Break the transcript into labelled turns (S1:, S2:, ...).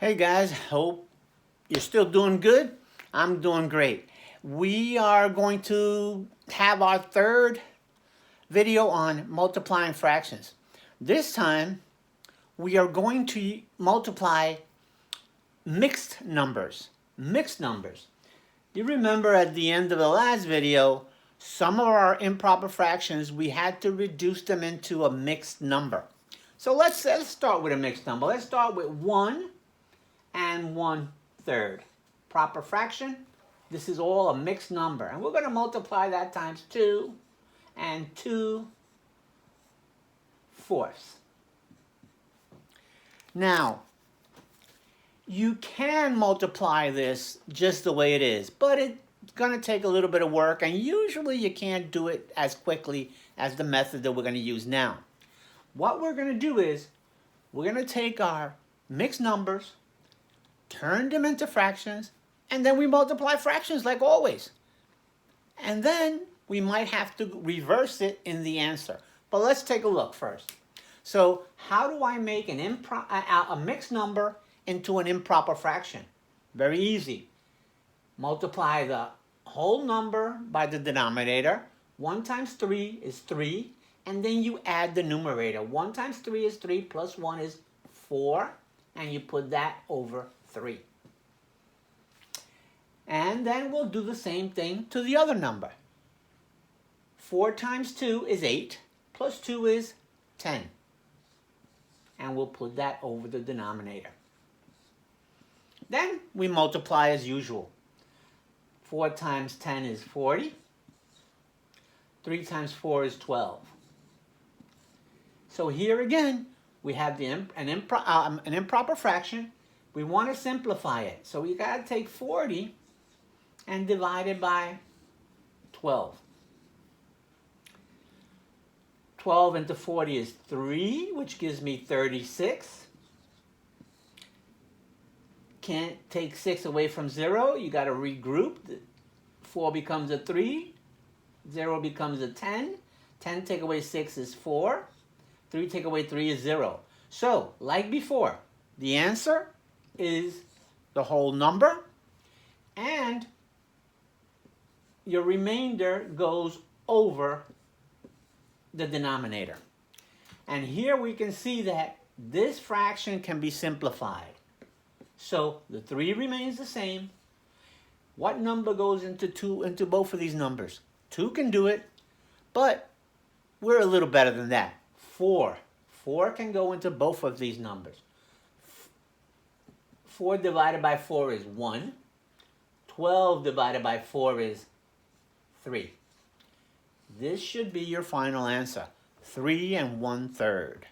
S1: Hey guys, hope you're still doing good. I'm doing great. We are going to have our third video on multiplying fractions. This time we are going to multiply mixed numbers. Mixed numbers. You remember at the end of the last video, some of our improper fractions, we had to reduce them into a mixed number. So let's start with a mixed number. Let's start with 1 and 1/3. Proper fraction. This is all a mixed number. And we're going to multiply that times 2 and 2/4. Now, you can multiply this just the way it is, but it's going to take a little bit of work, and usually you can't do it as quickly as the method that we're going to use now. What we're going to do is we're going to take our mixed numbers, turn them into fractions, and then we multiply fractions like always. And then we might have to reverse it in the answer. But let's take a look first. So how do I make a mixed number into an improper fraction? Very easy. Multiply the whole number by the denominator. 1 times 3 is 3. And then you add the numerator. 1 times 3 is 3 plus 1 is 4. And you put that over 3. And then we'll do the same thing to the other number. 4 times 2 is 8, plus 2 is 10. And we'll put that over the denominator. Then we multiply as usual. 4 times 10 is 40. 3 times 4 is 12. So here again, we have an improper fraction. We want to simplify it. So we got to take 40 and divide it by 12. 12 into 40 is 3, which gives me 36. Can't take 6 away from 0. You got to regroup. 4 becomes a 3. 0 becomes a 10. 10 take away 6 is 4. 3 take away 3 is 0. So, like before, the answer is the whole number, and your remainder goes over the denominator. And here we can see that this fraction can be simplified. So the 3 remains the same. What number goes into both of these numbers? 2 can do it, but we're a little better than that. 4. 4 can go into both of these numbers. 4 divided by 4 is 1. 12 divided by 4 is 3. This should be your final answer. 3 and 1/3.